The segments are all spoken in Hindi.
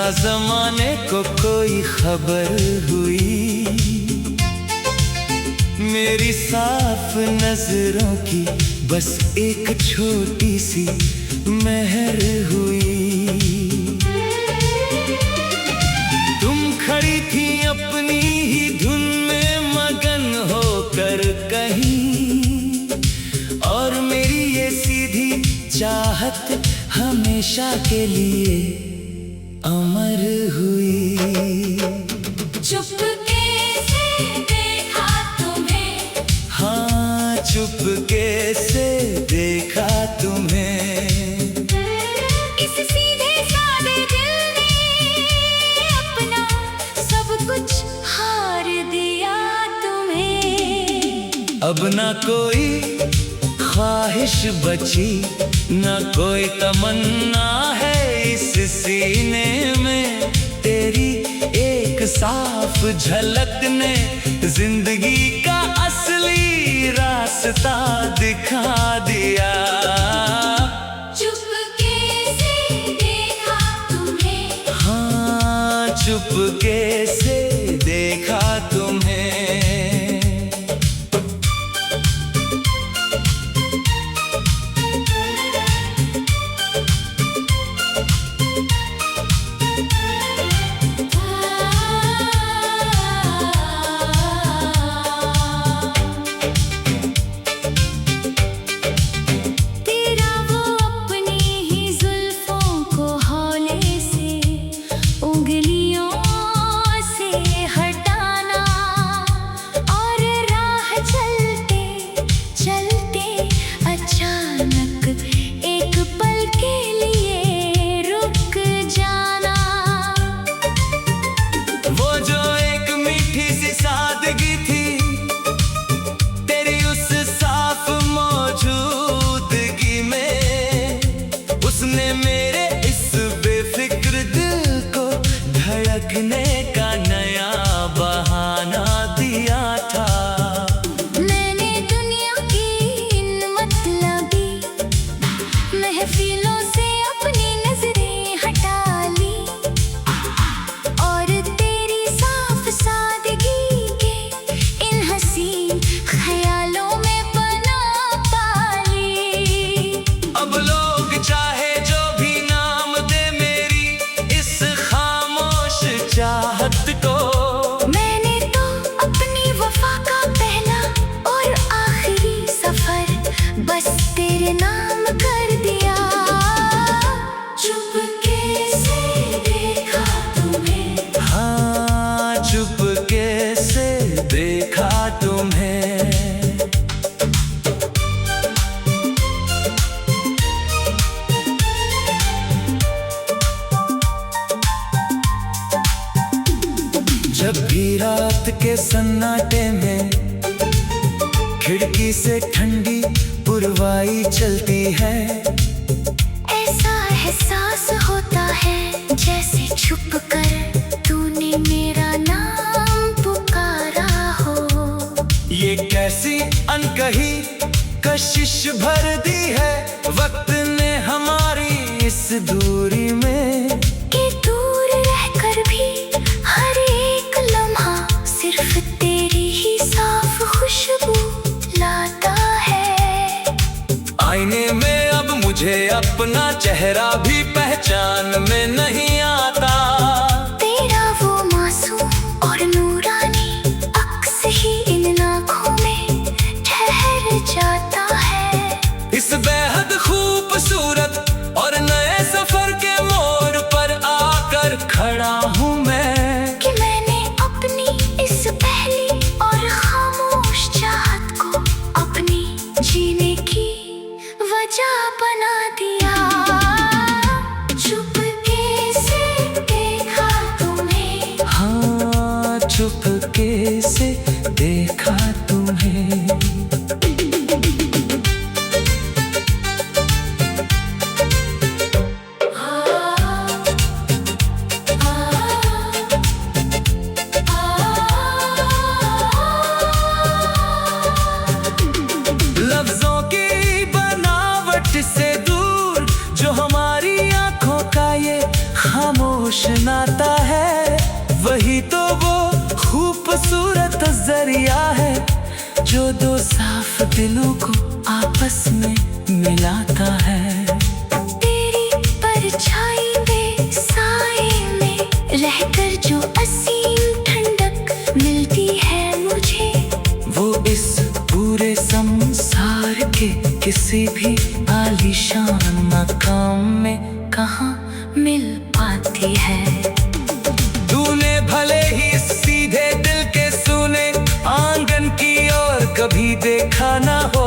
ना जमाने को कोई खबर हुई, मेरी साफ नजरों की बस एक छोटी सी मेहर हुई। तुम खड़ी थी अपनी ही धुन में मगन होकर कहीं, और मेरी ये सीधी चाहत हमेशा के लिए अमर हुई। चुपके से देखा तुम्हें, हाँ चुपके से देखा तुम्हें, इस सीधे सादे दिल ने अपना सब कुछ हार दिया तुम्हें। अब ना कोई ख्वाहिश बची, ना कोई तमन्ना है इस सीने में, तेरी एक साफ झलक ने जिंदगी का असली रास्ता दिखा दिया। चुपके से देखा तुम्हें, हाँ चुपके से देखा तुम्हें। धड़कने का नया बहाना दिया था। मैंने दुनिया की इन मतलबी महफिलों से अपनी नजरें हटा ली, और तेरी साफ सादगी के इन हसीन ख्यालों में पनाह पा ली। अब लोग चाहे जो भी नाम दे मेरी इस चाहत को, मैंने तो अपनी वफा का पहला और आखिरी सफर बस तेरे नाम कर दिया। चुपके से देखा तुम्हें, हाँ चुपके से देखा तुम्हें। जब भी रात के सन्नाटे में खिड़की से ठंडी पुरवाई चलती है, ऐसा एहसास होता है जैसे छुप कर तूने मेरा नाम पुकारा हो। ये कैसी अनकही कशिश भर दी है वक्त ने हमारी इस दूरी में, कि दूर रहकर भी हर एक लम्हा सिर्फ तेरी ही साफ खुशबू लाता है। आईने में अब मुझे अपना चेहरा भी पहचान में नहीं आता, तेरा वो मासूम और नूरानी अक्स ही इन आँखों में ठहर जाता है। इस बेहद खूबसूरत और नए सफर के मोड़ पर आकर खड़ा हूँ मैं, कि मैंने अपनी इस पहली और खामोश चाहत को अपनी जीने की वजह बना दिया। चुपके से देखा तुम्हें, हाँ चुपके से देखा तुम्हें। लफ्जों की बनावट से दूर जो हमारी आंखों का ये खामोश रोशनाता है, वही तो वो खूबसूरत जरिया है जो दो साफ दिलों को आपस में मिलाता है। तेरी परछाई में साए में रहकर जो असीम ठंडक मिलती है मुझे, वो इस पूरे संसार के किसी भी आलीशान मकाम में कहाँ मिल पाती है। तूने भले ही सीधे दिल के सुने आंगन की ओर कभी देखा ना हो,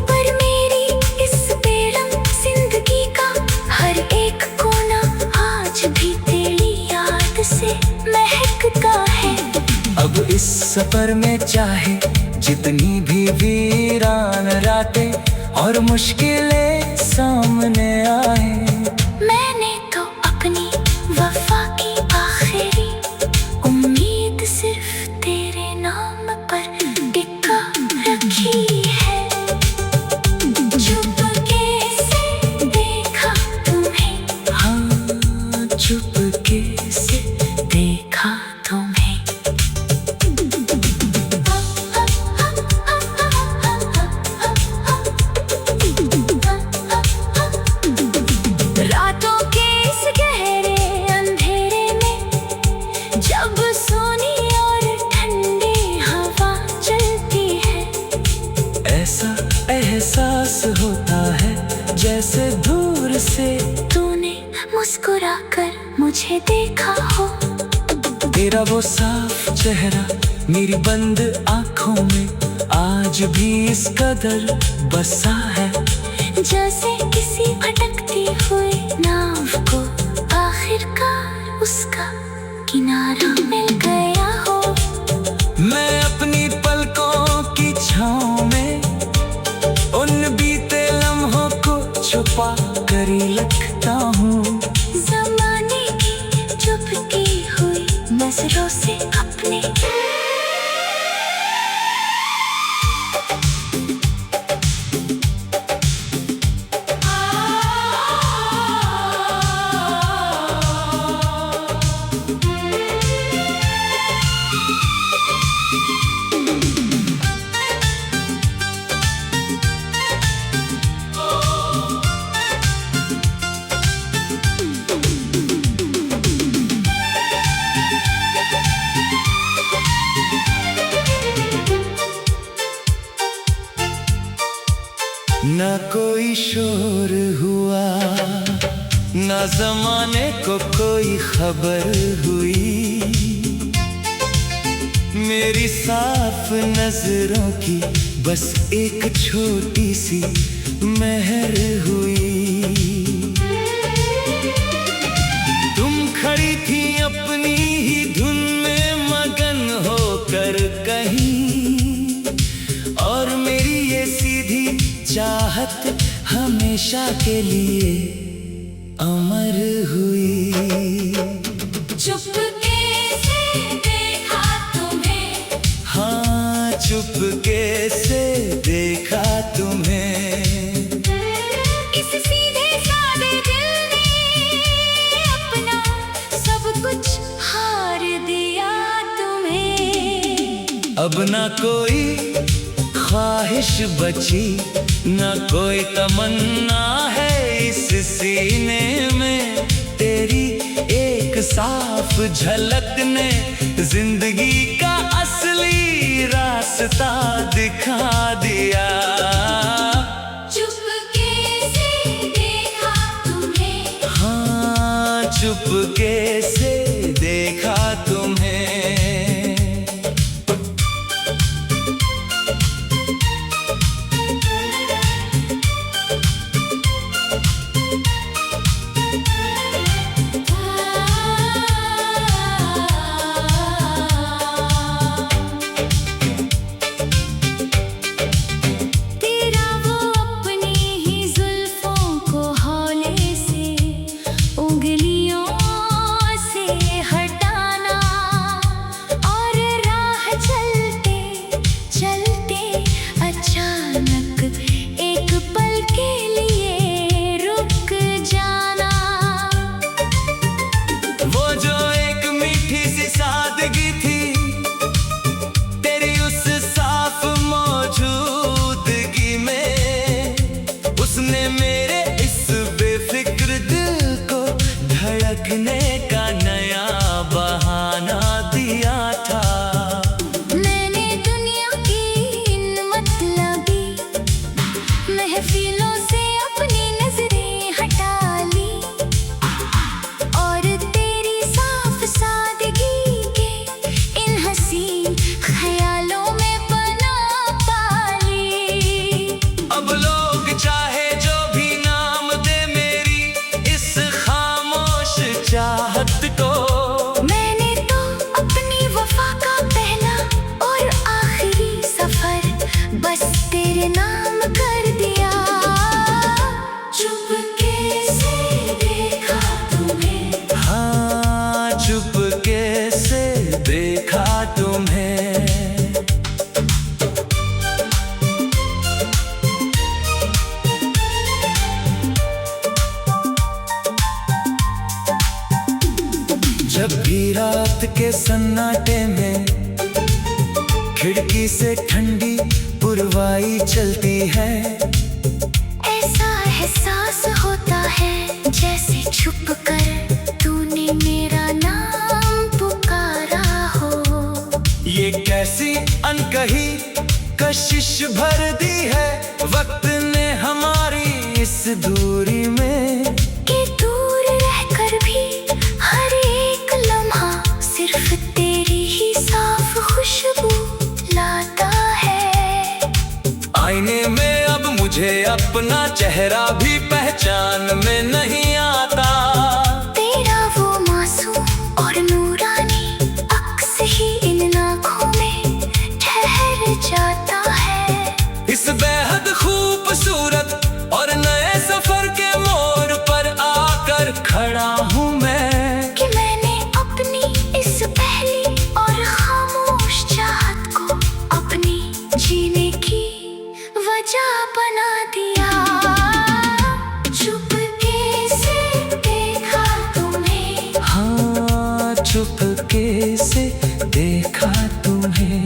पर मेरी इस बेरंग जिंदगी का हर एक कोना आज भी तेरी याद से महकता है। अब इस सफर में चाहे जितनी भी वीरान रातें और मुश्किलें सामने आए, मैंने तो अपनी वफा की आखिरी उम्मीद सिर्फ तेरे नाम पर टिका रखी है। चुपके से देखा तुम्हें, हाँ चुपके से देखा तुम्हें। रातों के इस गहरे अंधेरे में जब सोनी और ठंडी हवा चलती है, ऐसा एहसास होता है जैसे दूर से तूने मुस्कुरा कर मुझे देखा हो। तेरा वो साफ चेहरा मेरी बंद आंखों में आज भी इस कदर बसा है, जैसे किसी भटकती हुई नाव को आखिरकार उसका किनारा मिल गया हो। मैं अपनी पलकों की छाँव में उन बीते लम्हों को छुपा कर ही लगता हूँ। ज़माने की चुपकी हुई नजरों से अपने न कोई शोर हुआ, न जमाने को कोई खबर हुई, मेरी साफ नजरों की बस एक छोटी सी मेहर हुई। तुम खड़ी थी अपनी ही धुन में मगन होकर कहीं, और मेरी ये सीधी चाहत हमेशा के लिए अमर हुई। चुपके से देखा तुम्हें, हाँ चुपके से देखा तुम्हें। इस सीधे सादे दिल ने अपना सब कुछ हार दिया तुम्हें। अब ना कोई ख्वाहिश बची, न कोई तमन्ना है इस सीने में, तेरी एक साफ झलक ने जिंदगी का असली रास्ता दिखा दिया। चुपके से देखा तुम्हें, हाँ चुपके से देखा तुम्हें। के सन्नाटे में खिड़की से ठंडी पुरवाई चलती है। ऐसा एहसास होता है जैसे छुप कर तूने मेरा नाम पुकारा हो। ये कैसी अनकही कशिश भर दी है वक्त ने हमारी इस दूरी में, कि दूर रहकर भी हर एक लम्हा सिर्फ तेरी ही साफ खुशबू लाता है। आईने में अब मुझे अपना चेहरा भी पहचान में नहीं आता। तेरा वो मासूम और नूरानी अक्स ही इन आँखों में ठहर जाता है। इस बेहद खूबसूरत और नए सफर के मोड़ पर आकर खड़ा हूँ मैं, कि मैंने अपनी इस पहली और खामोश चाहत को अपनी जीने की वजह बना दिया। चुपके से देखा तुम्हें, हाँ चुपके से देखा तुम्हें।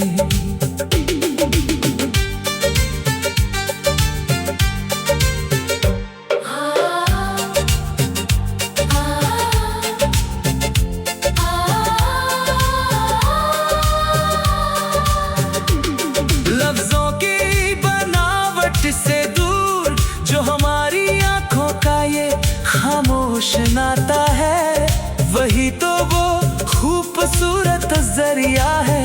लफ्जों की बनावट से दूर जो हमारी आंखों का ये खामोश नाता है, वही तो वो खूबसूरत जरिया है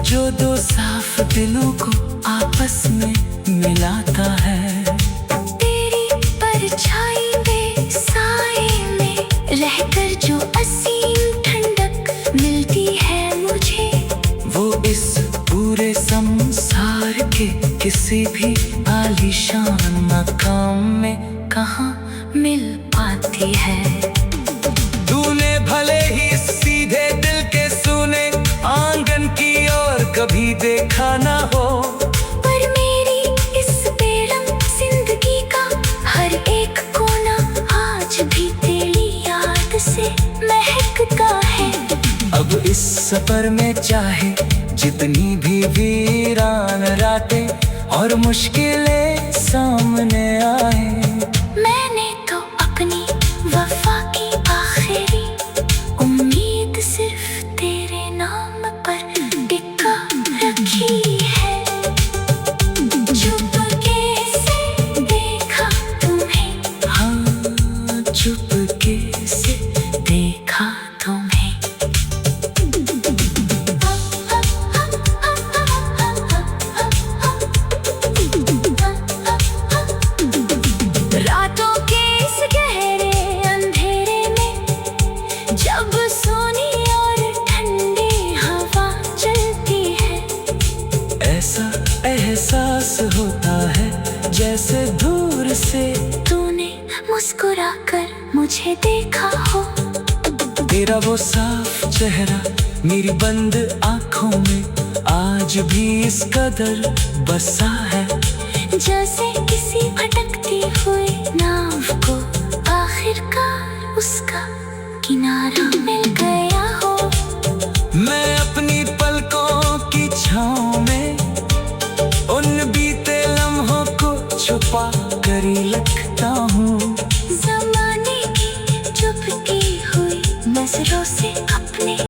जो दो साफ दिलों को आपस में मिलाता है। तेरी परछाई में साए में रहकर जो असीम ठंडक मिलती है मुझे, वो इस पूरे संसार के किसी भी आलीशान मकाम में कहाँ मिल पाती है। तूने भले ही सीधे दिल के सूने आंगन की ओर कभी देखा ना हो, पर मेरी इस बेरंग जिंदगी का हर एक कोना आज भी तेरी याद से महकता है। अब इस सफर में चाहे जितनी भी वीरान रातें और मुश्किलें सामने आए, मैंने तो अपनी वफा की आखिरी उम्मीद सिर्फ तेरे नाम पर टिका रखी है। चुपके से देखा तुम्हें, हाँ चुपके से देखा तुम्हें। रातों के इस गहरे अंधेरे में जब सोनी और ठंडी हवा चलती है, ऐसा एहसास होता है जैसे दूर से तूने मुस्कुराकर मुझे देखा हो। तेरा वो साफ चेहरा मेरी बंद आंखों में आज भी इस कदर बसा है, जैसे किसी भटकती हुई नाव को आखिरकार उसका किनारा मिल